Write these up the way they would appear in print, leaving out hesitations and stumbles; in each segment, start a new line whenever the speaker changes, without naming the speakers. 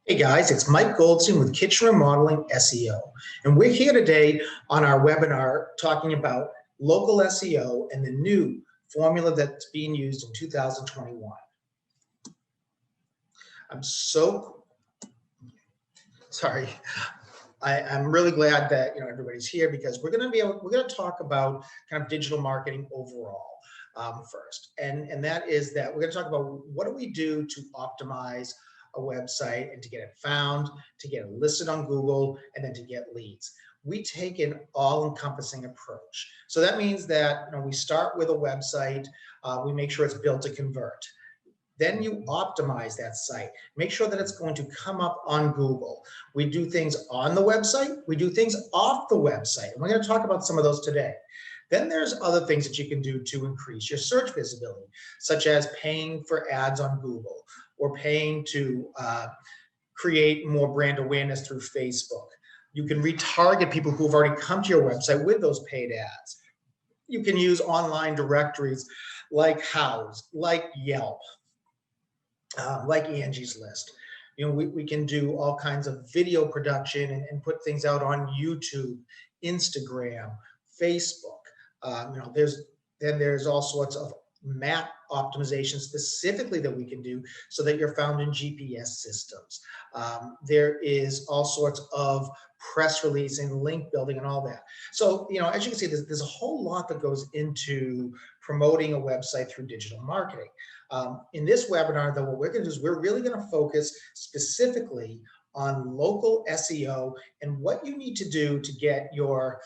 Hey guys, it's Mike Goldstein with Kitchen Remodeling SEO. And we're here today on our webinar talking about local SEO and the new formula that's being used in 2021. I'm so sorry. I'm really glad that everybody's here because we're going to talk about kind of digital marketing overall first, and that is that we're going to talk about what do we do to optimize a website and to get it found, to get it listed on Google, and then to get leads. We take an all-encompassing approach. So that means that we start with a website, we make sure it's built to convert. Then you optimize that site. Make sure that it's going to come up on Google. We do things on the website. We do things off the website. And we're going to talk about some of those today. Then there's other things that you can do to increase your search visibility, such as paying for ads on Google or paying to create more brand awareness through Facebook. You can retarget people who have already come to your website with those paid ads. You can use online directories like Houzz, like Yelp, like Angie's List. We can do all kinds of video production and put things out on YouTube, Instagram, Facebook. There's all sorts of map optimization specifically that we can do so that you're found in GPS systems. There is all sorts of press release and link building and all that. So, as you can see, there's a whole lot that goes into promoting a website through digital marketing. In this webinar, though, what we're going to do is we're really going to focus specifically on local SEO and what you need to do to get your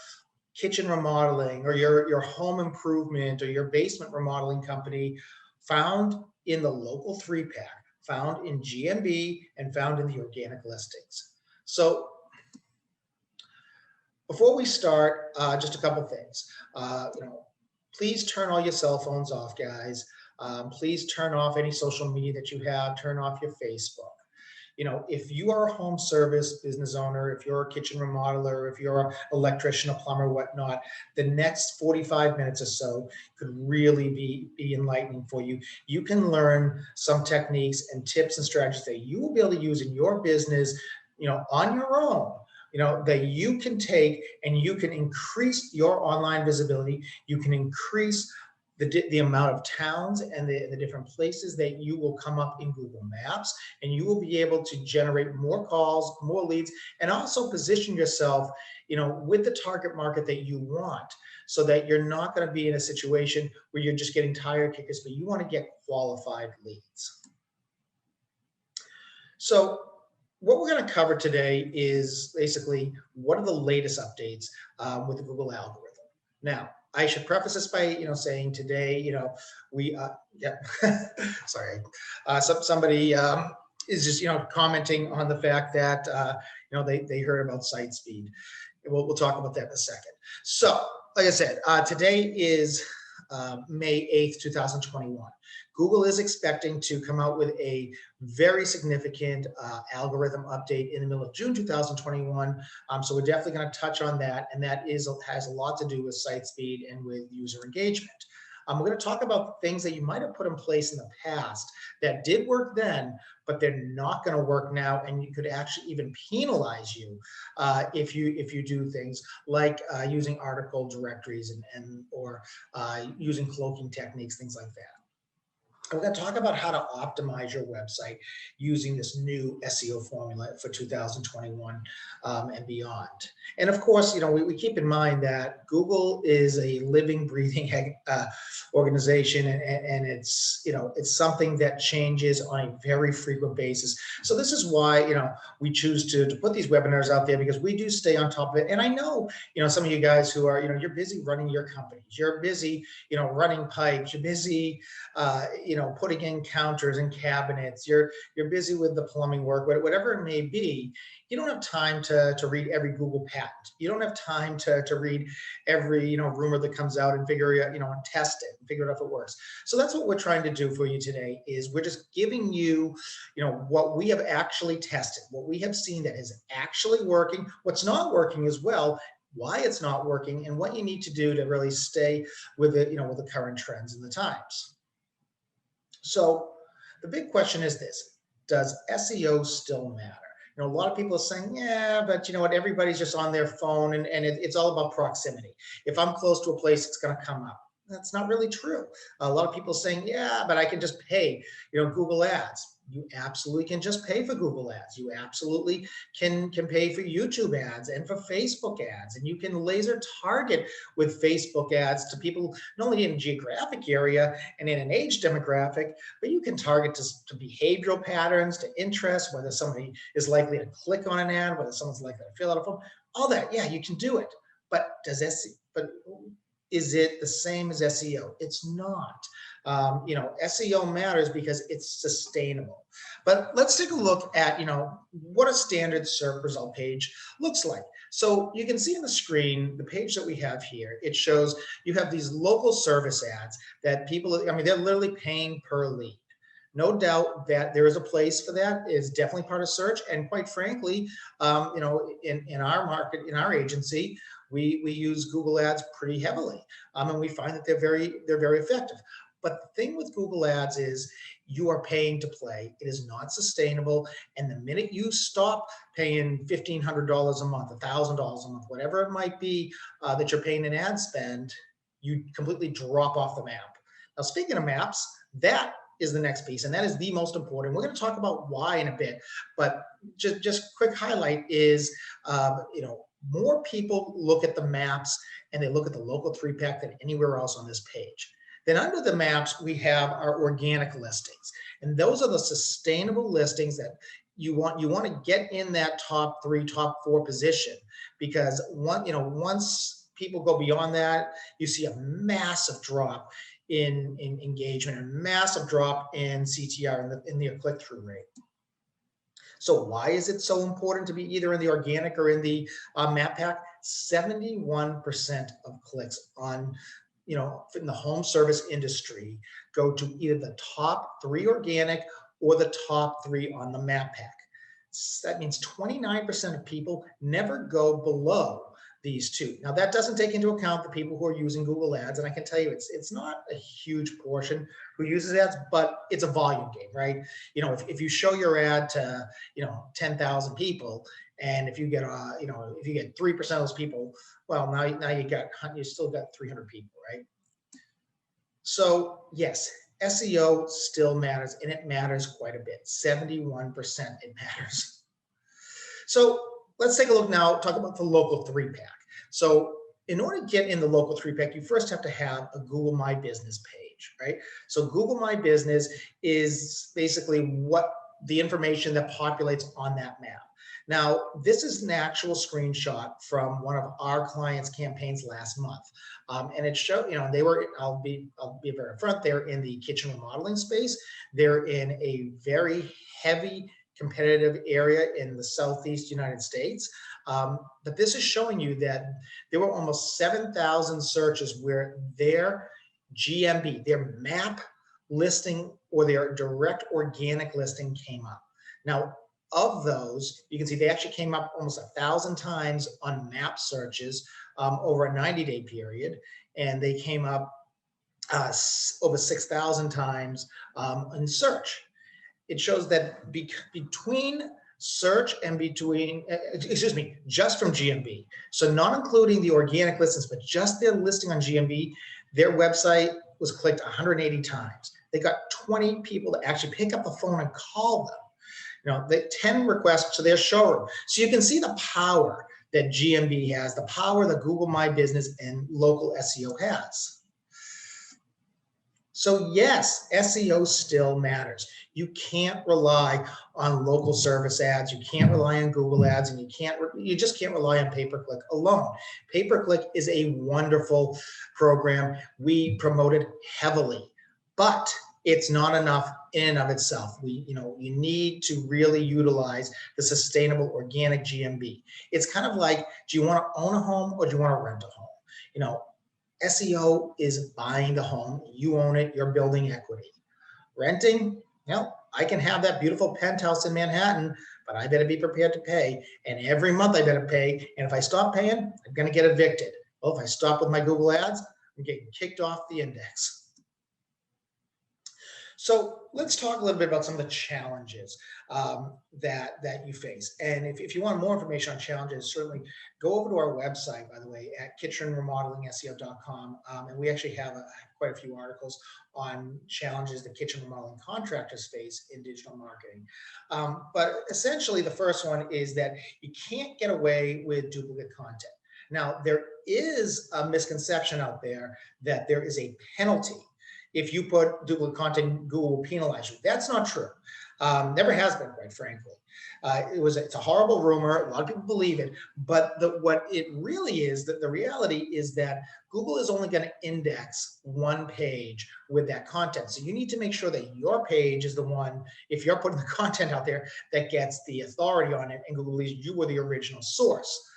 kitchen remodeling or your home improvement or your basement remodeling company found in the local 3-pack, found in GMB, and found in the organic listings. So before we start, just a couple things. Please turn all your cell phones off, guys. Please turn off any social media that you have. Turn off your Facebook. If you are a home service business owner, if you're a kitchen remodeler, if you're an electrician, a plumber, whatnot, the next 45 minutes or so could really be enlightening for you. You can learn some techniques and tips and strategies that you will be able to use in your business, on your own, that you can take and you can increase your online visibility. You can increase the amount of towns and the different places that you will come up in Google Maps, and you will be able to generate more calls, more leads, and also position yourself, with the target market that you want, so that you're not going to be in a situation where you're just getting tire kickers, but you want to get qualified leads. So what we're going to cover today is basically what are the latest updates with the Google algorithm. Now, I should preface this by, saying today, we, sorry, somebody is just, commenting on the fact that, they heard about site speed. We'll talk about that in a second. So, like I said, today is May 8th, 2021. Google is expecting to come out with a very significant algorithm update in the middle of June 2021. So we're definitely going to touch on that, and that has a lot to do with site speed and with user engagement. We're going to talk about things that you might have put in place in the past that did work then, but they're not going to work now, and you could actually even penalize you if you do things like using article directories or using cloaking techniques, things like that. We're going to talk about how to optimize your website using this new SEO formula for 2021 and beyond. And of course, we keep in mind that Google is a living, breathing organization, and it's something that changes on a very frequent basis. So this is why we choose to put these webinars out there, because we do stay on top of it. And I know some of you guys who are you're busy running your companies, you're busy running pipes, you're busy putting in counters and cabinets, you're busy with the plumbing work, whatever it may be. You don't have time to read every Google patent. You don't have time to read every rumor that comes out and figure it out, and test it and figure out if it works. So that's what we're trying to do for you today. Is we're just giving you what we have actually tested, what we have seen that is actually working, what's not working as well, why it's not working, and what you need to do to really stay with it, with the current trends and the times. So the big question is this: does SEO still matter? You know, a lot of people are saying, yeah, but you know what, everybody's just on their phone, and it's all about proximity. If I'm close to a place, it's going to come up. That's not really true. A lot of people saying, yeah, but I can just pay, you know, Google Ads. You absolutely can just pay for Google Ads. You absolutely can pay for YouTube ads and for Facebook ads. And you can laser target with Facebook ads to people not only in a geographic area and in an age demographic, but you can target to behavioral patterns, to interests, whether somebody is likely to click on an ad, whether someone's likely to fill out a form, all that. Yeah, you can do it. But is it the same as SEO? It's not. You know, SEO matters because it's sustainable. But let's take a look at, you know, what a standard SERP result page looks like. So you can see on the screen, the page that we have here, it shows you have these local service ads that people, I mean, they're literally paying per lead. No doubt that there is a place for that. Is definitely part of search. And quite frankly, you know, in our market, in our agency, we use Google Ads pretty heavily, and we find that they're very effective. But the thing with Google Ads is you are paying to play. It is not sustainable. And the minute you stop paying $1,500 a month, $1,000 a month, whatever it might be that you're paying in ad spend, you completely drop off the map. Now, speaking of maps, that is the next piece, and that is the most important. We're going to talk about why in a bit, but just quick highlight is, you know, more people look at the maps and they look at the local 3-pack than anywhere else on this page. Then under the maps, we have our organic listings. And those are the sustainable listings that you want to get in that top 3, top 4 position, because once people go beyond that, you see a massive drop in engagement, a massive drop in CTR, in the click-through rate. So why is it so important to be either in the organic or in the map pack? 71% of clicks on, you know, in the home service industry go to either the top 3 organic or the top 3 on the map pack. That means 29% of people never go below these 2. Now, that doesn't take into account the people who are using Google Ads, and I can tell you it's not a huge portion who uses ads, but it's a volume game, right? You know, if you show your ad to, you know, 10,000 people, and if you get you know, if you get 3% of those people, well, now you still got 300 people, right? So yes, SEO still matters, and it matters quite a bit. 71% it matters. So let's take a look now, talk about the local 3-pack. So in order to get in the local 3-pack, you first have to have a Google My Business page, right? So Google My Business is basically what the information that populates on that map. Now, this is an actual screenshot from one of our clients' campaigns last month. And it showed, you know, they were, I'll be very upfront, they're in the kitchen remodeling space. They're in a very heavy competitive area in the Southeast United States. But this is showing you that there were almost 7,000 searches where their GMB, their map listing or their direct organic listing came up. Now, of those, you can see they actually came up almost 1,000 times on map searches over a 90-day period, and they came up over 6,000 times in search. It shows that between search and between, just from GMB, so not including the organic listings, but just their listing on GMB, their website was clicked 180 times. They got 20 people to actually pick up the phone and call them. You know, the 10 requests to their showroom. So you can see the power that GMB has, the power that Google My Business and local SEO has. So yes, SEO still matters. You can't rely on local service ads. You can't rely on Google ads, and you just can't rely on pay-per-click alone. Pay-per-click is a wonderful program. We promote it heavily, but it's not enough in and of itself. You need to really utilize the sustainable organic GMB. It's kind of like, do you want to own a home or do you want to rent a home? You know, SEO is buying the home. You own it. You're building equity. Renting, I can have that beautiful penthouse in Manhattan, but I better be prepared to pay. And every month I better pay. And if I stop paying, I'm going to get evicted. Well, if I stop with my Google ads, I'm getting kicked off the index. So let's talk a little bit about some of the challenges that you face. And if you want more information on challenges, certainly go over to our website, by the way, at kitchenremodelingseo.com. And we actually have quite a few articles on challenges that kitchen remodeling contractors face in digital marketing. But essentially, the first one is that you can't get away with duplicate content. Now, there is a misconception out there that there is a penalty if you put duplicate content, Google will penalize you. That's not true. Never has been, quite frankly. It's a horrible rumor. A lot of people believe it, but what it really is, that the reality is that Google is only going to index one page with that content. So you need to make sure that your page is the one, if you're putting the content out there, that gets the authority on it, and Google believes you were the original source.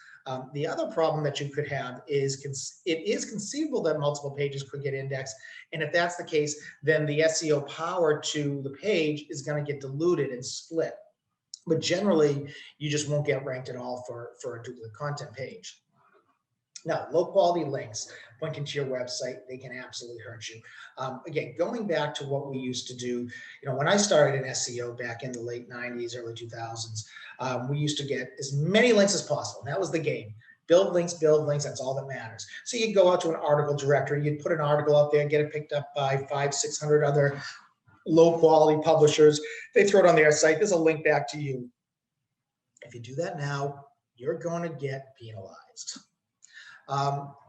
The other problem that you could have is it is conceivable that multiple pages could get indexed. And if that's the case, then the SEO power to the page is going to get diluted and split. But generally, you just won't get ranked at all for a duplicate content page. Now, low quality links pointing to your website, they can absolutely hurt you. Again, going back to what we used to do, when I started in SEO back in the late 90s, early 2000s, we used to get as many links as possible. That was the game. Build links, that's all that matters. So you'd go out to an article directory, you'd put an article out there, get it picked up by 500-600 other low quality publishers. They throw it on their site, there's a link back to you. If you do that now, you're going to get penalized.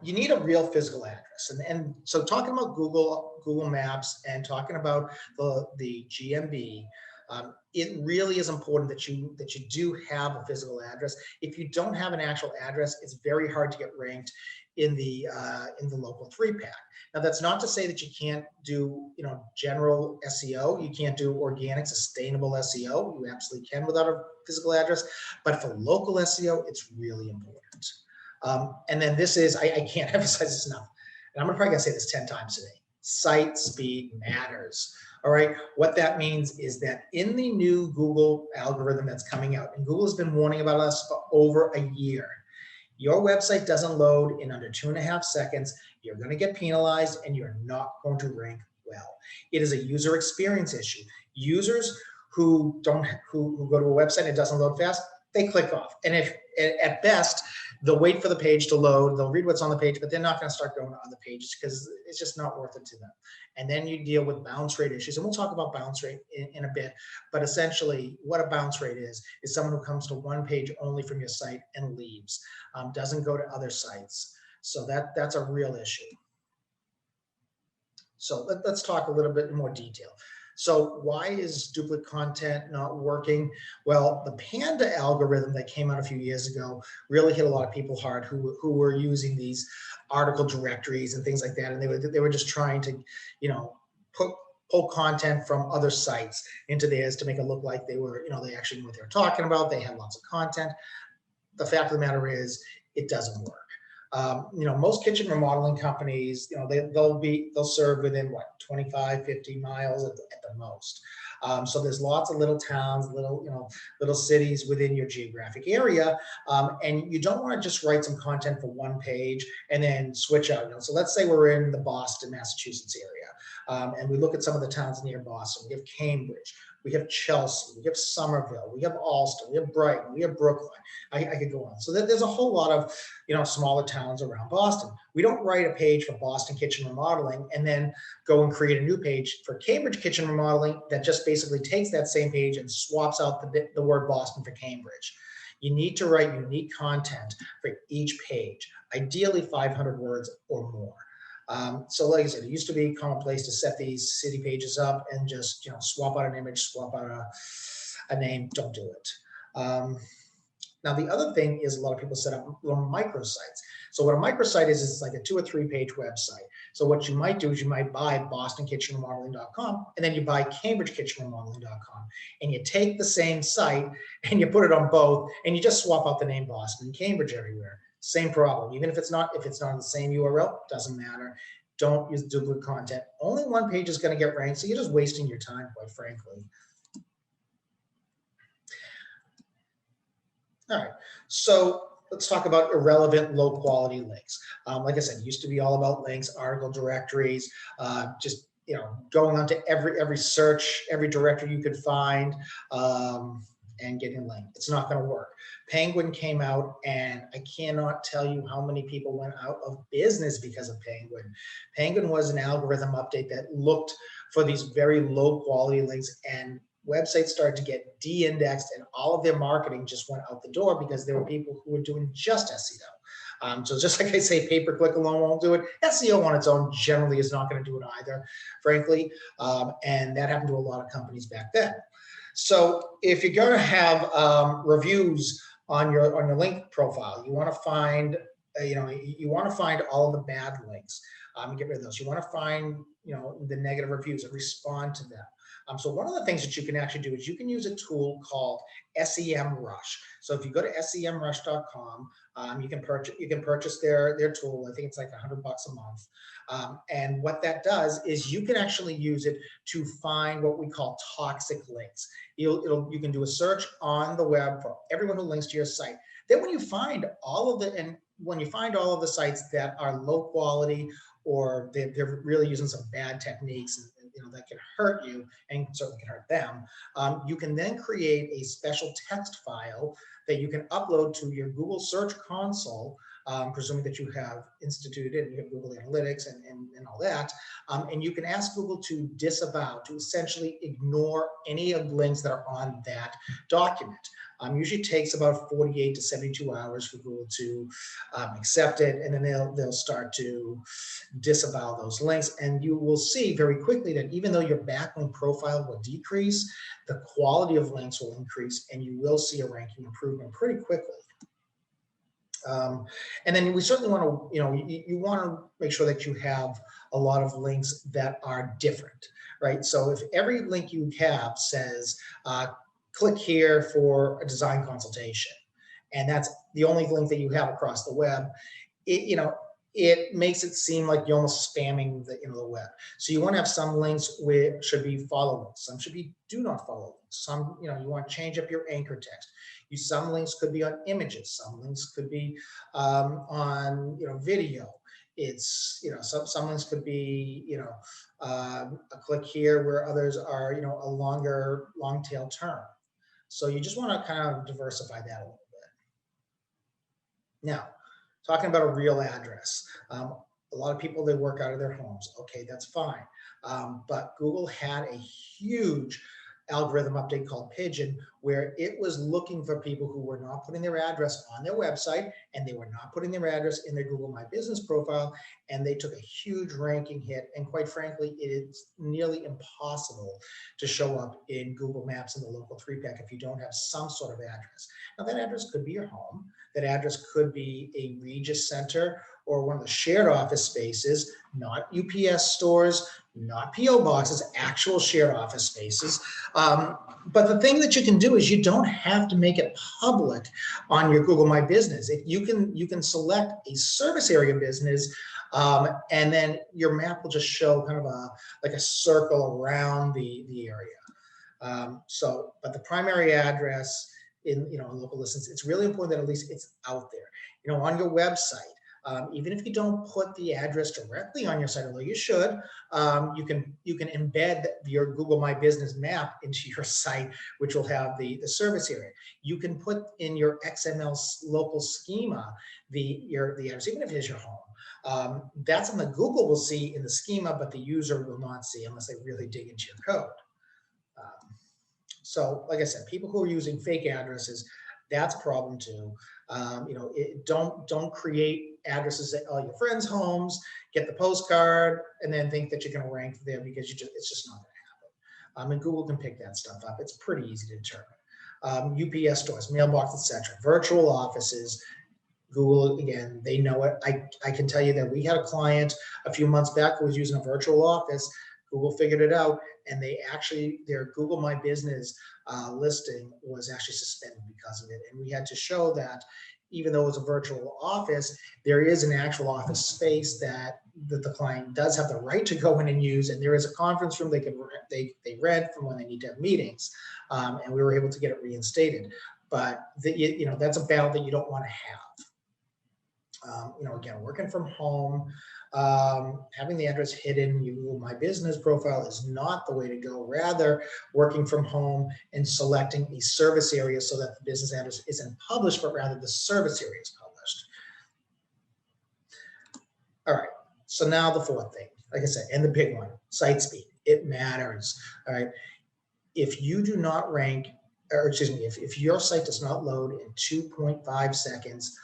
You need a real physical address. And so talking about Google Maps and talking about the GMB, it really is important that you do have a physical address. If you don't have an actual address, it's very hard to get ranked in the local 3-pack. Now, that's not to say that you can't do general SEO. You can't do organic, sustainable SEO. You absolutely can without a physical address. But for local SEO, it's really important. And then this is, I can't emphasize this enough, and I'm probably gonna say this 10 times today, site speed matters. All right, what that means is that in the new Google algorithm that's coming out, and Google has been warning about us for over a year, your website doesn't load in under 2.5 seconds, you're gonna get penalized and you're not going to rank well. It is a user experience issue. Users who go to a website and it doesn't load fast, they click off. And if at best, they'll wait for the page to load, they'll read what's on the page, but they're not going to start going to other pages because it's just not worth it to them. And then you deal with bounce rate issues, and we'll talk about bounce rate in a bit. But essentially, what a bounce rate is someone who comes to one page only from your site and leaves, doesn't go to other sites. So that's a real issue. So let's talk a little bit in more detail. So why is duplicate content not working? Well, the Panda algorithm that came out a few years ago really hit a lot of people hard who were using these article directories and things like that. And they were just trying to, pull content from other sites into theirs to make it look like they actually knew what they were talking about. They had lots of content. The fact of the matter is, it doesn't work. Most kitchen remodeling companies, they'll serve within 25, 50 miles at the most. So there's lots of little towns, little cities within your geographic area. And you don't want to just write some content for one page and then switch out. So let's say we're in the Boston, Massachusetts area. And we look at some of the towns near Boston. We have Cambridge, we have Chelsea, we have Somerville, we have Alston, we have Brighton, we have Brookline. I could go on. So there's a whole lot of smaller towns around Boston. We don't write a page for Boston kitchen remodeling and then go and create a new page for Cambridge kitchen remodeling that just basically takes that same page and swaps out the word Boston for Cambridge. You need to write unique content for each page, ideally 500 words or more. So like I said, it used to be commonplace to set these city pages up and just swap out an image, swap out a name. Don't do it. Now the other thing is a lot of people set up little microsites. So what a microsite is it's like a 2 or 3 page website. So what you might do is you might buy BostonKitchenRemodeling.com and then you buy CambridgeKitchenRemodeling.com and you take the same site and you put it on both and you just swap out the name Boston and Cambridge everywhere. Same problem. Even if it's not on the same URL, doesn't matter. Don't use duplicate content. Only one page is going to get ranked, so you're just wasting your time, quite frankly. All right, so let's talk about irrelevant, low-quality links. Like I said, it used to be all about links, article directories, just going onto every search, every directory you could find, and getting linked. It's not going to work. Penguin came out, and I cannot tell you how many people went out of business because of Penguin. Penguin was an algorithm update that looked for these very low quality links, and websites started to get de-indexed, and all of their marketing just went out the door because there were people who were doing just SEO. So just like I say, pay-per-click alone won't do it. SEO on its own generally is not going to do it either, frankly. And that happened to a lot of companies back then. So if you're going to have reviews on your link profile, you want to find you want to find all of the bad links. Get rid of those. You want to find the negative reviews and respond to them. So one of the things that you can actually do is you can use a tool called SEMrush. So if you go to semrush.com, you can purchase their tool. I think it's like $100 a month. And what that does is you can actually use it to find what we call toxic links. You can do a search on the web for everyone who links to your site. Then when you find all of the sites that are low quality, or they're really using some bad techniques and that can hurt you and certainly can hurt them, you can then create a special text file that you can upload to your Google Search Console, presuming that you have instituted and you have Google Analytics and all that, and you can ask Google to disavow, to essentially ignore any of the links that are on that document. Usually takes about 48 to 72 hours for Google to accept it, and then they'll start to disavow those links. And you will see very quickly that even though your backlink profile will decrease, the quality of links will increase, and you will see a ranking improvement pretty quickly. And then we certainly want to, you want to make sure that you have a lot of links that are different, right? So if every link you have says, click here for a design consultation, and that's the only link that you have across the web, it makes it seem like you're almost spamming the web. So you want to have some links which should be follow links, some should be do not follow links, some you want to change up your anchor text. Some links could be on images, some links could be on video. It's some links could be a click here, where others are a longer long tail term. So you just want to kind of diversify that a little bit. Now, talking about a real address. A lot of people, they work out of their homes. Okay, that's fine. But Google had a huge algorithm update called Pigeon, where it was looking for people who were not putting their address on their website, and they were not putting their address in their Google My Business profile, and they took a huge ranking hit. And quite frankly, it is nearly impossible to show up in Google Maps in the local 3-pack if you don't have some sort of address. Now, that address could be your home. That address could be a Regis Center or one of the shared office spaces, not UPS stores, not PO boxes, actual shared office spaces. But the thing that you can do is you don't have to make it public on your Google My Business. You can select a service area business, and then your map will just show kind of like a circle around the area. But the primary address in local listings, it's really important that at least it's out there. On your website. Even if you don't put the address directly on your site, although you should, you can embed your Google My Business map into your site, which will have the service area. You can put in your XML local schema the address, even if it is your home. That's something that Google will see in the schema, but the user will not see unless they really dig into your code. So, like I said, people who are using fake addresses, that's a problem too. Don't create addresses at all your friends' homes, get the postcard, and then think that you're going to rank there, because it's just not going to happen. And Google can pick that stuff up. It's pretty easy to determine. UPS stores, mailbox, etc. Virtual offices. Google, again, they know it. I can tell you that we had a client a few months back who was using a virtual office. Google figured it out, and their Google My Business listing was actually suspended because of it. And we had to show that even though it was a virtual office, there is an actual office space that the client does have the right to go in and use, and there is a conference room they rent from when they need to have meetings, and we were able to get it reinstated. But that's a battle that you don't want to have. Again, working from home, Having the address hidden in your Google My Business profile is not the way to go. Rather, working from home and selecting a service area so that the business address isn't published, but rather the service area is published. All right, so now the fourth thing, like I said, and the big one, site speed. It matters, all right? If you do not rank, or excuse me, if your site does not load in 2.5 seconds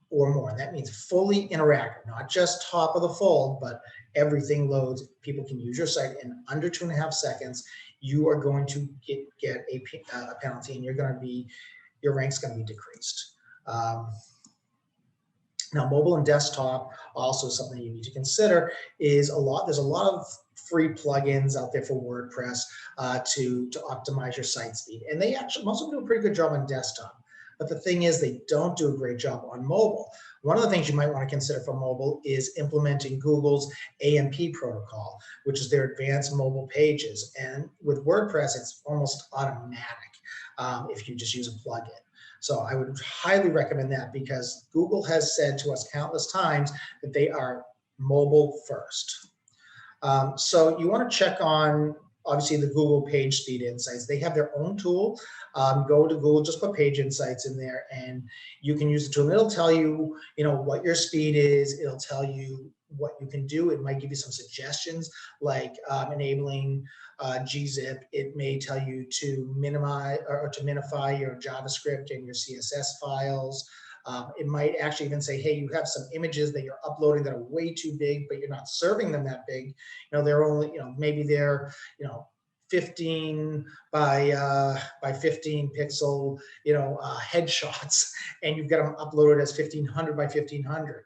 or more, that means fully interactive, not just top of the fold, but everything loads, people can use your site in under 2.5 seconds, you are going to get a penalty, and your rank's going to be decreased. Now, mobile and desktop, also something you need to consider, is there's a lot of free plugins out there for WordPress to optimize your site speed. And most of them do a pretty good job on desktop. But the thing is, they don't do a great job on mobile. One of the things you might want to consider for mobile is implementing Google's AMP protocol, which is their advanced mobile pages. And with WordPress, it's almost automatic if you just use a plugin. So I would highly recommend that, because Google has said to us countless times that they are mobile first. So you want to check on, obviously, the Google Page Speed Insights. They have their own tool. Go to Google, just put Page Insights in there, and you can use the tool. And it'll tell you, what your speed is. It'll tell you what you can do. It might give you some suggestions, like enabling gzip. It may tell you to minimize or to minify your JavaScript and your CSS files. It might actually even say, hey, you have some images that you're uploading that are way too big, but you're not serving them that big. They're only, maybe they're, 15 by 15 pixel, headshots, and you've got them uploaded as 1500 by 1500.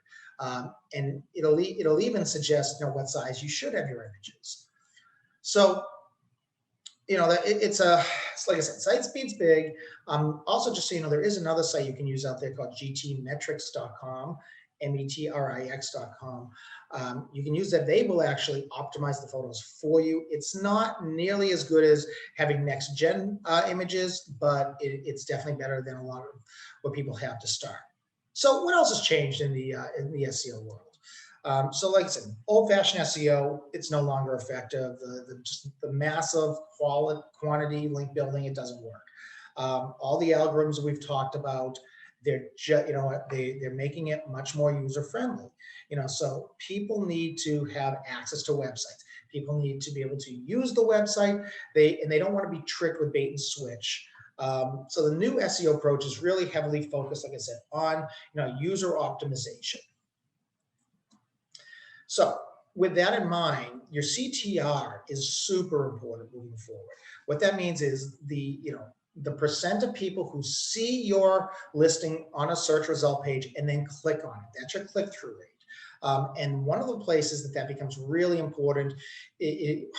And it'll even suggest, what size you should have your images. So, it's like I said, site speed's big. Also, just so there is another site you can use out there called gtmetrics.com, metrix.com. You can use that. They will actually optimize the photos for you. It's not nearly as good as having next gen images, but it's definitely better than a lot of what people have to start. So what else has changed in the SEO world? So like I said, old-fashioned SEO, it's no longer effective. Just the massive quantity link building, it doesn't work. All the algorithms we've talked about, they're they're making it much more user-friendly. So people need to have access to websites. People need to be able to use the website. They don't want to be tricked with bait and switch. So the new SEO approach is really heavily focused, like I said, on user optimization. So with that in mind, your CTR is super important moving forward. What that means is the percent of people who see your listing on a search result page and then click on it. That's your click-through rate. And one of the places that becomes really important,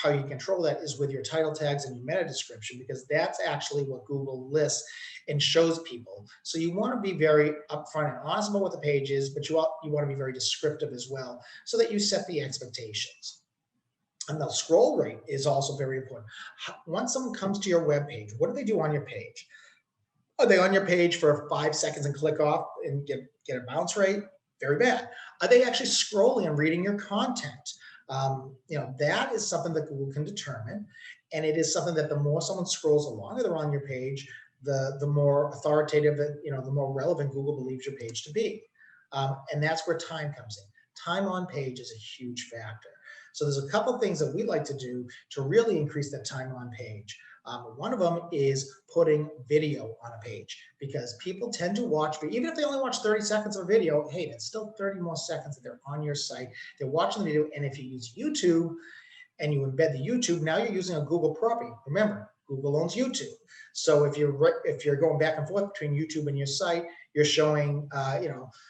how you control that, is with your title tags and your meta description, because that's actually what Google lists and shows people. So you want to be very upfront and honest about what the page is, but you want to be very descriptive as well, so that you set the expectations. And the scroll rate is also very important. Once someone comes to your web page, what do they do on your page? Are they on your page for 5 seconds and click off and get a bounce rate? Very bad. Are they actually scrolling and reading your content? That is something that Google can determine. And it is something that the more someone scrolls, the longer they're on your page, the more authoritative, the more relevant Google believes your page to be. And that's where time comes in. Time on page is a huge factor. So there's a couple of things that we like to do to really increase that time on page. One of them is putting video on a page, because people tend to watch, but even if they only watch 30 seconds of a video, hey, that's still 30 more seconds that they're on your site. They're watching the video. And if you use YouTube and you embed the YouTube, now you're using a Google property. Remember, Google owns YouTube. So if you're going back and forth between YouTube and your site, you're showing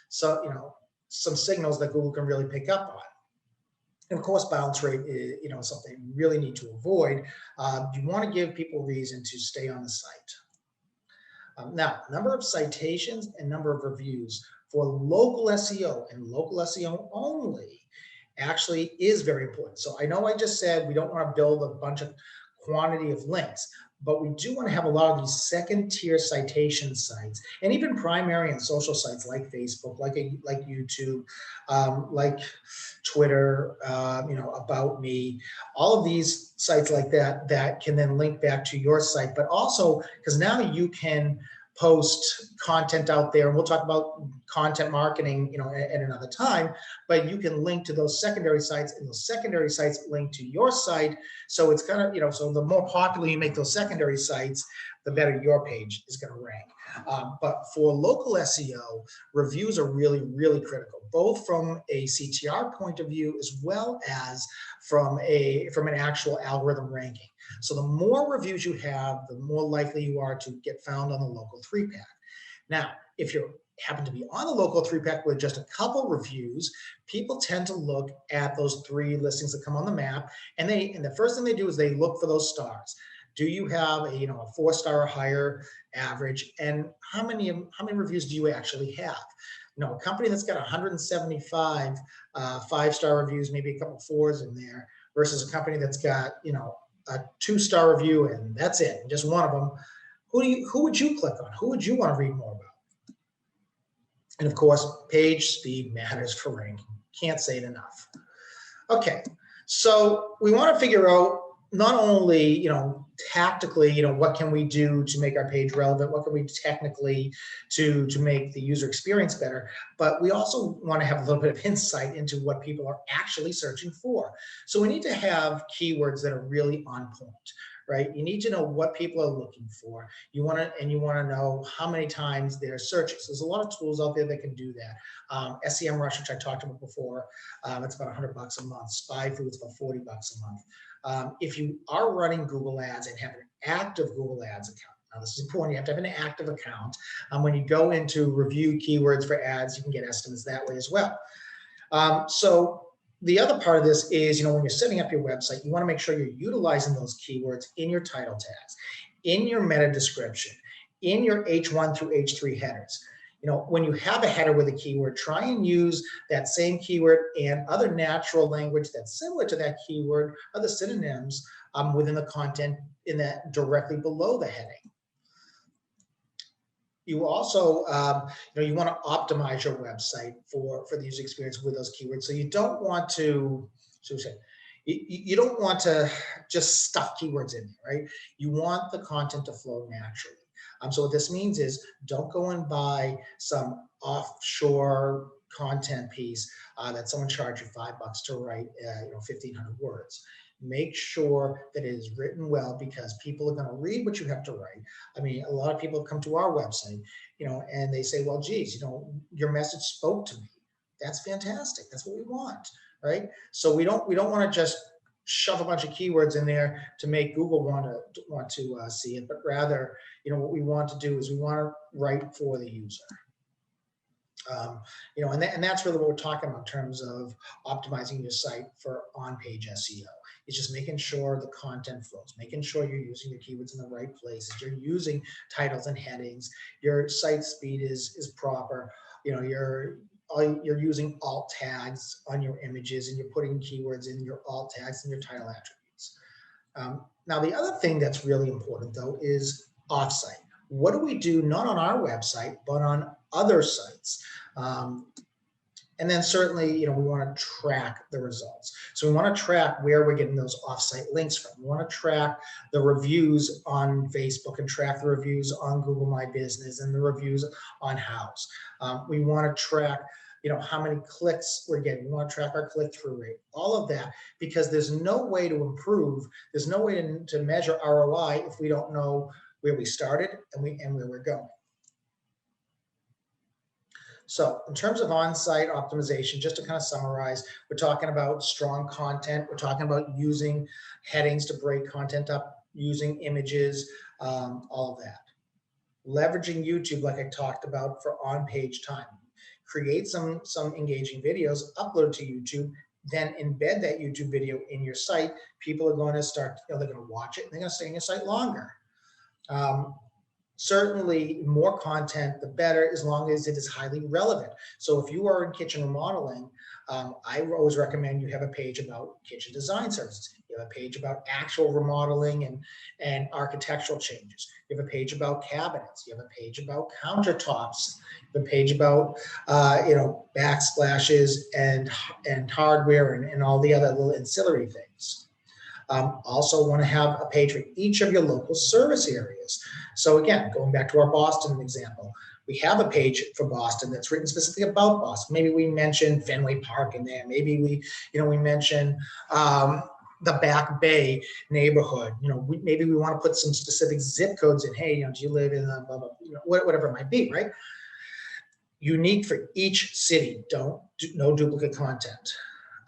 some signals that Google can really pick up on. And of course, bounce rate is something you really need to avoid. You want to give people a reason to stay on the site. Now, number of citations and number of reviews for local SEO and local SEO only actually is very important. So I know I just said we don't want to build a bunch of quantity of links, but we do want to have a lot of these second-tier citation sites, and even primary and social sites like Facebook, like YouTube, like Twitter, About Me, all of these sites like that that can then link back to your site, but also because now you can post content out there, and we'll talk about content marketing, at another time, but you can link to those secondary sites, and those secondary sites link to your site. So it's kind of, so the more popular you make those secondary sites, the better your page is going to rank. But for local SEO, reviews are really, really critical, both from a CTR point of view as well as from an actual algorithm ranking. So the more reviews you have, the more likely you are to get found on the local 3-pack. Now, if you happen to be on the local 3-pack with just a couple reviews, people tend to look at those 3 listings that come on the map, and the first thing they do is they look for those stars. Do you have a 4-star or higher average, and how many reviews do you actually have? A company that's got 175 5-star reviews, maybe a couple 4s in there, versus a company that's got a 2-star review and that's it, and just one of them. Who would you click on? Who would you want to read more about? And of course, page speed matters for ranking. Can't say it enough. Okay, so we want to figure out not only, tactically, what can we do to make our page relevant? What can we technically to make the user experience better? But we also want to have a little bit of insight into what people are actually searching for. So we need to have keywords that are really on point, right? You need to know what people are looking for. You want to know how many times they're searching. So there's a lot of tools out there that can do that. SEMrush, which I talked about before, it's about $100 a month. SpyFu, it's about $40 a month. If you are running Google Ads and have an active Google Ads account, now this is important, you have to have an active account. When you go into review keywords for ads, you can get estimates that way as well. So the other part of this is, when you're setting up your website, you want to make sure you're utilizing those keywords in your title tags, in your meta description, in your H1 through H3 headers. When you have a header with a keyword, try and use that same keyword and other natural language that's similar to that keyword, other synonyms within the content in that directly below the heading. You also, you want to optimize your website for the user experience with those keywords. So you don't want to, you don't want to just stuff keywords in there, right? You want the content to flow naturally. So what this means is don't go and buy some offshore content piece that someone charged you $5 to write, 1,500 words. Make sure that it is written well, because people are going to read what you have to write. I mean, a lot of people come to our website, and they say, well, geez, your message spoke to me. That's fantastic. That's what we want, right? So we don't want to just shove a bunch of keywords in there to make Google want to see it, but rather, what we want to do is we want to write for the user. And that's really what we're talking about in terms of optimizing your site for on-page SEO. It's just making sure the content flows, making sure you're using your keywords in the right places, you're using titles and headings, your site speed is proper, you're using alt tags on your images, and you're putting keywords in your alt tags and your title attributes. Now, the other thing that's really important, though, is offsite. What do we do not on our website, but on other sites? And then certainly, we want to track the results. So we want to track where we're getting those offsite links from. We want to track the reviews on Facebook and track the reviews on Google My Business and the reviews on House. We want to track, how many clicks we're getting. We want to track our click-through rate, all of that, because there's no way to improve. There's no way to measure ROI if we don't know where we started and where we're going. So in terms of on-site optimization, just to kind of summarize, we're talking about strong content. We're talking about using headings to break content up, using images, all of that. Leveraging YouTube, like I talked about, for on-page time. Create some engaging videos, upload to YouTube, then embed that YouTube video in your site. People are going to start, they're going to watch it, and they're going to stay on your site longer. certainly more content, the better, as long as it is highly relevant. So if you are in kitchen remodeling, I always recommend you have a page about kitchen design services. You have a page about actual remodeling and architectural changes. You have a page about cabinets. You have a page about countertops. You have a page about backsplashes and hardware and all the other little ancillary things. Also want to have a page for each of your local service areas. So again, going back to our Boston example, we have a page for Boston that's written specifically about Boston. Maybe we mention Fenway Park in there. Maybe we mention the Back Bay neighborhood. Maybe we want to put some specific zip codes in. Hey, do you live in blah, blah, whatever it might be, right? Unique for each city. No duplicate content.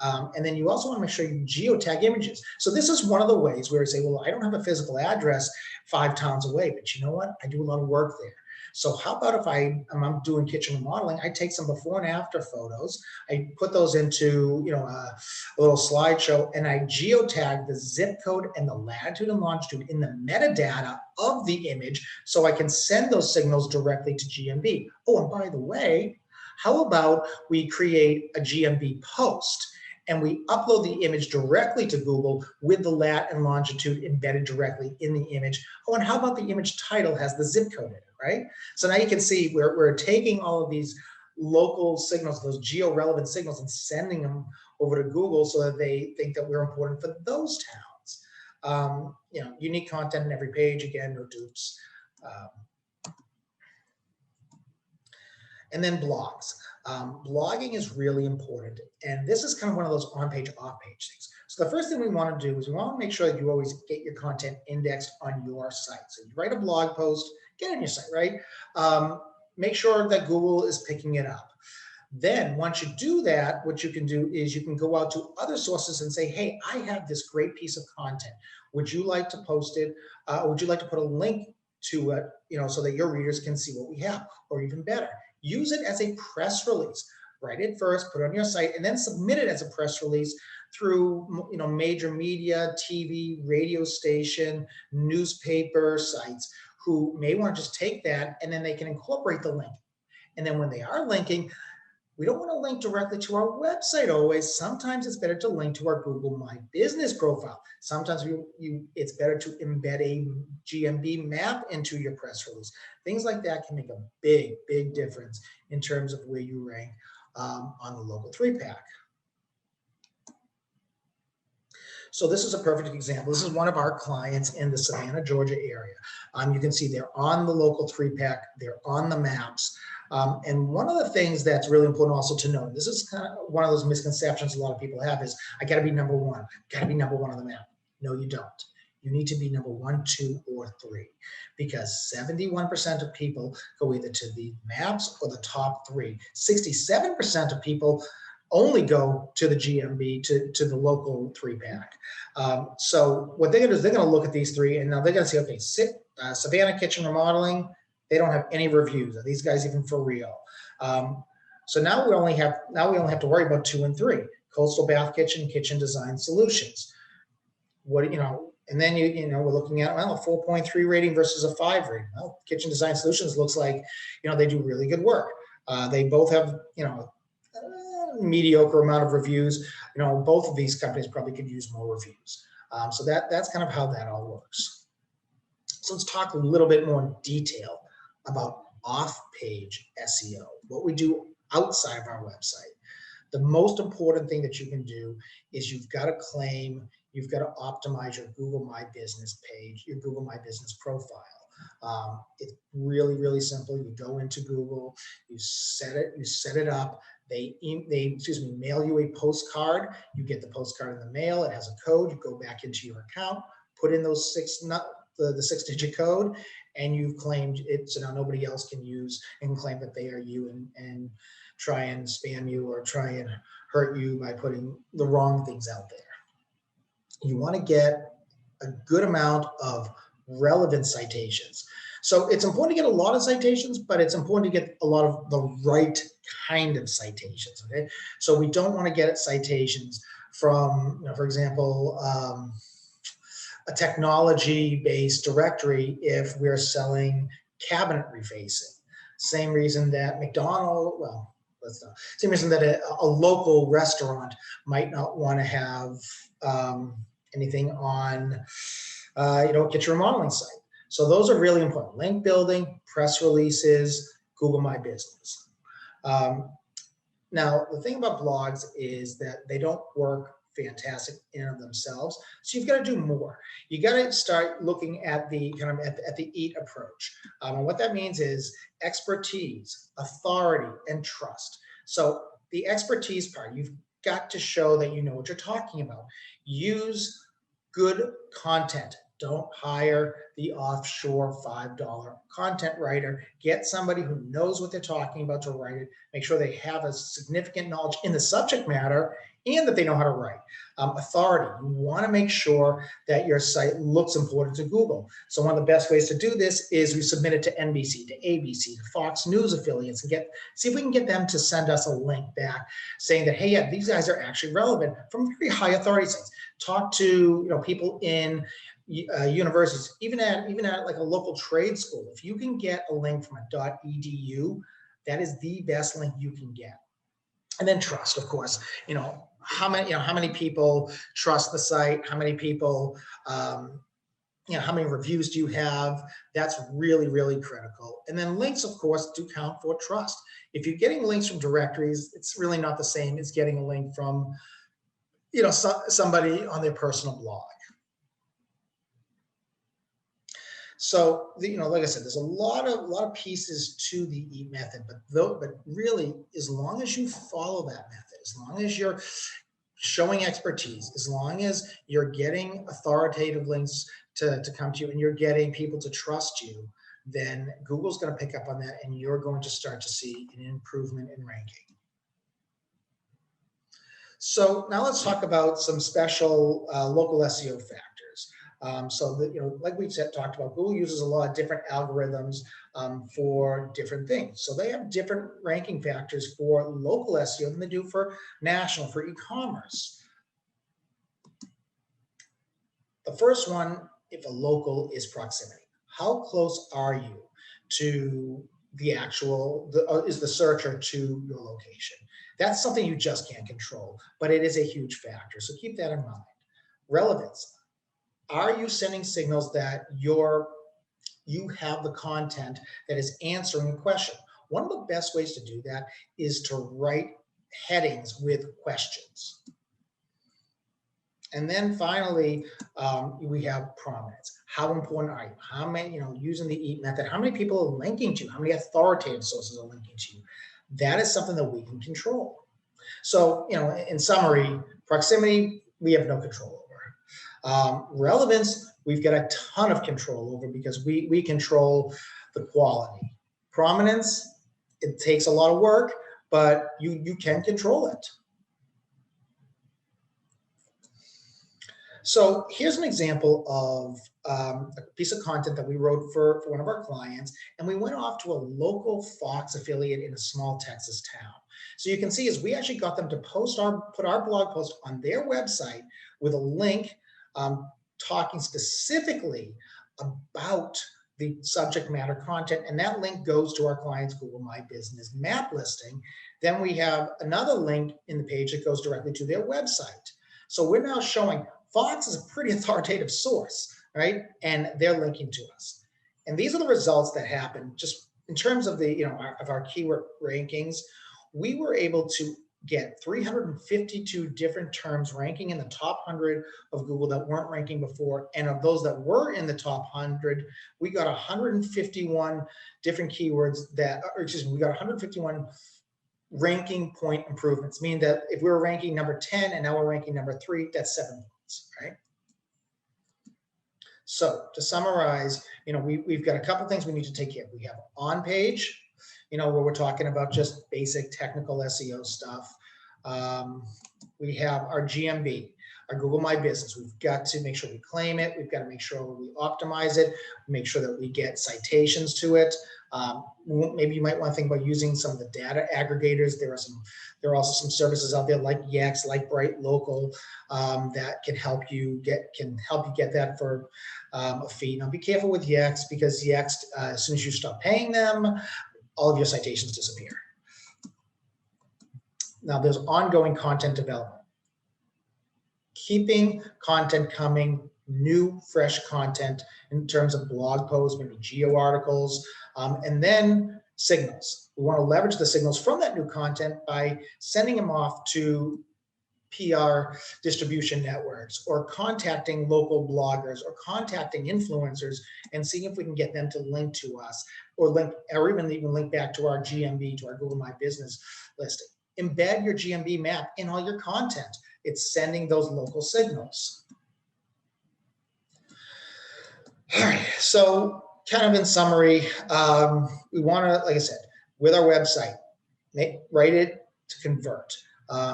And then you also want to make sure you geotag images. So this is one of the ways where you say, well, I don't have a physical address 5 towns away, but you know what? I do a lot of work there. So how about if I'm doing kitchen remodeling, I take some before and after photos, I put those into a little slideshow, and I geotag the zip code and the latitude and longitude in the metadata of the image, so I can send those signals directly to GMB. Oh, and by the way, how about we create a GMB post and we upload the image directly to Google with the lat and longitude embedded directly in the image. Oh, and how about the image title has the zip code in it, right? So now you can see we're taking all of these local signals, those geo-relevant signals, and sending them over to Google so that they think that we're important for those towns. Unique content in every page, again, no dupes. And then blogs. Blogging is really important. And this is kind of one of those on-page, off-page things. So the first thing we want to do is we want to make sure that you always get your content indexed on your site. So you write a blog post, get it on your site, right? Make sure that Google is picking it up. Then once you do that, what you can do is you can go out to other sources and say, hey, I have this great piece of content. Would you like to post it? Would you like to put a link to it, so that your readers can see what we have? Or even better, use it as a press release. Write it first, put it on your site, and then submit it as a press release through major media, TV, radio station, newspaper sites, who may want to just take that and then they can incorporate the link. And then when they are linking, we don't want to link directly to our website always. Sometimes it's better to link to our Google My Business profile. Sometimes it's better to embed a GMB map into your press release. Things like that can make a big, big difference in terms of where you rank on the local 3-pack. So this is a perfect example. This is one of our clients in the Savannah, Georgia area. You can see they're on the local 3-pack. They're on the maps. And one of the things that's really important also to know, this is kind of one of those misconceptions a lot of people have, is I got to be number one. Got to be number one on the map. No, you don't. You need to be number 1, 2, or 3, because 71% of people go either to the maps or the top 3. 67% of people only go to the GMB, to the local 3-pack. So what they're going to do is they're going to look at these 3, and now they're going to say, okay, Savannah Kitchen Remodeling, they don't have any reviews. Are these guys even for real? So now we only have to worry about 2 and 3: Coastal Bath Kitchen, Kitchen Design Solutions. And then we're looking at a 4.3 rating versus a 5 rating. Well, Kitchen Design Solutions looks like they do really good work. They both have mediocre amount of reviews. Both of these companies probably could use more reviews. So that's kind of how that all works. So let's talk a little bit more in detail about off-page SEO, what we do outside of our website. The most important thing that you can do is you've got to optimize your Google My Business page, your Google My Business profile. It's really, really simple. You go into Google, you set it up. They mail you a postcard. You get the postcard in the mail. It has a code. You go back into your account, put in those the 6-digit code, and you've claimed it. So now nobody else can use and claim that they are you and try and spam you or try and hurt you by putting the wrong things out there. You want to get a good amount of relevant citations. So it's important to get a lot of citations, but it's important to get a lot of the right kind of citations. Okay, so we don't want to get citations from, for example, a technology-based directory if we're selling cabinet refacing. Same reason that McDonald's, well, same reason that a local restaurant might not want to have anything on, get your remodeling site. So those are really important. Link building, press releases, Google My Business. Now, the thing about blogs is that they don't work fantastic in and of themselves. So you've got to do more. You got to start looking at the at the EAT approach. And what that means is expertise, authority, and trust. So the expertise part, you've got to show that you know what you're talking about. Use good content. Don't hire the offshore $5 content writer. Get somebody who knows what they're talking about to write it. Make sure they have a significant knowledge in the subject matter and that they know how to write. Authority, you want to make sure that your site looks important to Google. So one of the best ways to do this is we submit it to NBC, to ABC, to Fox News affiliates, and see if we can get them to send us a link back saying that, hey, yeah, these guys are actually relevant from very high authority sites. Talk to people in universities, even at like a local trade school. If you can get a link from a .edu, that is the best link you can get. And then trust, of course. How many people trust the site? How many people, how many reviews do you have? That's really, really critical. And then links, of course, do count for trust. If you're getting links from directories, it's really not the same as getting a link from, somebody on their personal blog. So, like I said, there's a lot of pieces to the EAT method, but really, as long as you follow that method, as long as you're showing expertise, as long as you're getting authoritative links to come to you and you're getting people to trust you, then Google's going to pick up on that and you're going to start to see an improvement in ranking. So now let's talk about some special local SEO factors. Like we've talked about, Google uses a lot of different algorithms for different things. So they have different ranking factors for local SEO than they do for national, for e-commerce. The first one, if a local, is proximity. How close are you to is the searcher to your location? That's something you just can't control, but it is a huge factor. So keep that in mind. Relevance. Are you sending signals that you have the content that is answering a question? One of the best ways to do that is to write headings with questions. And then finally, we have prominence. How important are you? How many, using the EAT method, how many people are linking to you? How many authoritative sources are linking to you? That is something that we can control. So, in summary, proximity, we have no control over. Relevance, we've got a ton of control over because we control the quality. Prominence, it takes a lot of work, but you can control it. So here's an example of a piece of content that we wrote for one of our clients, and we went off to a local Fox affiliate in a small Texas town. So you can see is we actually got them to put our blog post on their website with a link talking specifically about the subject matter content, and that link goes to our client's Google My Business map listing. Then we have another link in the page that goes directly to their website. So we're now showing Fox is a pretty authoritative source, right? And they're linking to us. And these are the results that happen just in terms of the, of our keyword rankings. We were able to get 352 different terms ranking in the top 100 of Google that weren't ranking before. And of those that were in the top 100, we got 151 different keywords we got 151 ranking point improvements, meaning that if we were ranking number 10 and now we're ranking number 3, that's 7 points, right? So to summarize, we've got a couple things we need to take care of. We have on page, where we're talking about just basic technical SEO stuff. We have our GMB, our Google My Business. We've got to make sure we claim it. We've got to make sure we optimize it, make sure that we get citations to it. Maybe you might want to think about using some of the data aggregators. There are also some services out there like Yext, like Bright Local, that can help you get that for a fee. Now be careful with Yext, because Yext, as soon as you stop paying them, all of your citations disappear. Now there's ongoing content development. Keeping content coming, new, fresh content in terms of blog posts, maybe geo articles, and then signals. We want to leverage the signals from that new content by sending them off to PR distribution networks, or contacting local bloggers, or contacting influencers and seeing if we can get them to link to us, or even link back to our GMB, to our Google My Business listing. Embed your GMB map in all your content. It's sending those local signals. All right, so kind of in summary, we want to, like I said, with our website, write it to convert.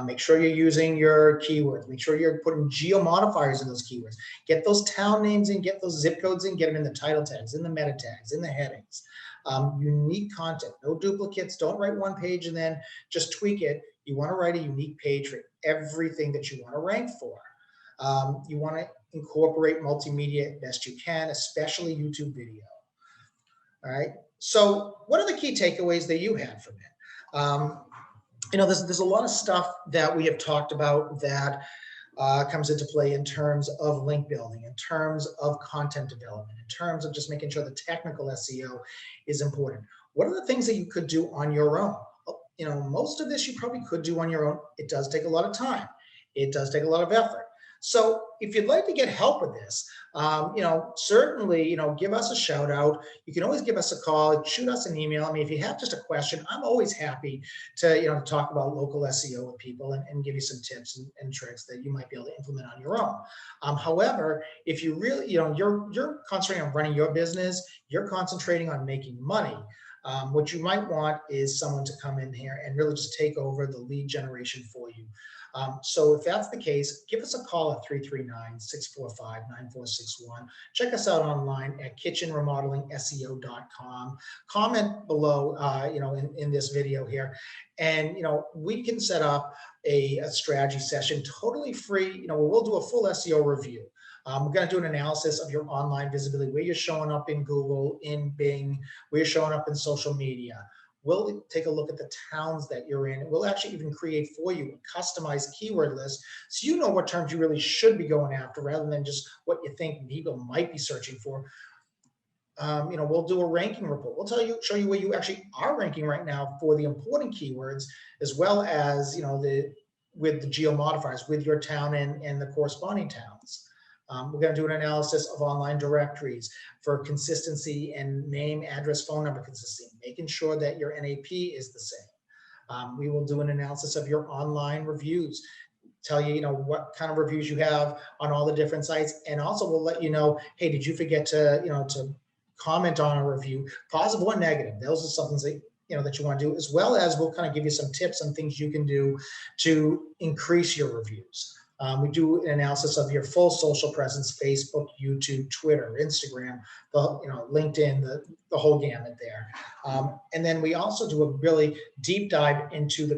Make sure you're using your keywords. Make sure you're putting geo modifiers in those keywords. Get those town names in, get those zip codes in, get them in the title tags, in the meta tags, in the headings. Unique content, no duplicates. Don't write one page and then just tweak it. You want to write a unique page for everything that you want to rank for. You want to incorporate multimedia best you can, especially YouTube video. All right. So what are the key takeaways that you had from it? There's a lot of stuff that we have talked about that comes into play in terms of link building, in terms of content development, in terms of just making sure the technical SEO is important. What are the things that you could do on your own? Most of this you probably could do on your own. It does take a lot of time. It does take a lot of effort. So if you'd like to get help with this, certainly, give us a shout out. You can always give us a call, shoot us an email. I mean, if you have just a question, I'm always happy to, talk about local SEO with people and give you some tips and tricks that you might be able to implement on your own. However, if you really, you're concentrating on running your business, you're concentrating on making money. What you might want is someone to come in here and really just take over the lead generation for you. So if that's the case, give us a call at 339-645-9461. Check us out online at kitchenremodelingseo.com. Comment below, in this video here, and we can set up a strategy session totally free. We'll do a full SEO review. We're going to do an analysis of your online visibility, where you're showing up in Google, in Bing, where you're showing up in social media. We'll take a look at the towns that you're in. We'll actually even create for you a customized keyword list, so you know what terms you really should be going after, rather than just what you think people might be searching for. We'll do a ranking report. We'll show you where you actually are ranking right now for the important keywords, as well as with the geo modifiers, with your town and the corresponding towns. We're going to do an analysis of online directories for consistency and name, address, phone number consistency, making sure that your NAP is the same. We will do an analysis of your online reviews, tell you, what kind of reviews you have on all the different sites, and also we'll let you know, hey, did you forget to, to comment on a review, positive or negative? Those are some things that that you want to do, as well as we'll kind of give you some tips on things you can do to increase your reviews. We do an analysis of your full social presence: Facebook, YouTube, Twitter, Instagram, LinkedIn, the whole gamut there. And then we also do a really deep dive into the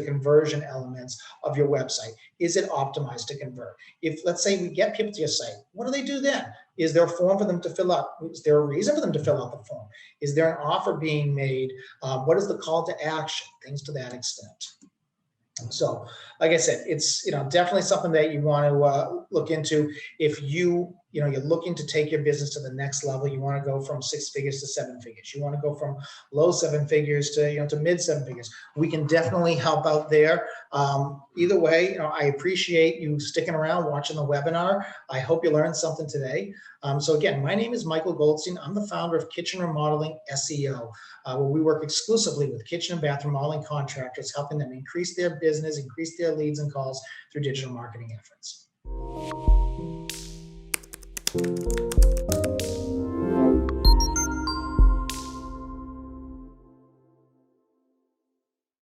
conversion elements of your website. Is it optimized to convert? If, let's say, we get people to your site, what do they do then? Is there a form for them to fill out? Is there a reason for them to fill out the form? Is there an offer being made? What is the call to action? Things to that extent. So, like I said, it's definitely something that you want to look into. If you're looking to take your business to the next level, you want to go from 6 figures to 7 figures. You want to go from low 7 figures to to mid 7 figures. We can definitely help out there. Either way, I appreciate you sticking around watching the webinar. I hope you learned something today. So again, my name is Michael Goldstein. I'm the founder of Kitchen Remodeling SEO, where we work exclusively with kitchen and bathroom remodeling contractors, helping them increase their business, increase their leads and calls through digital marketing efforts.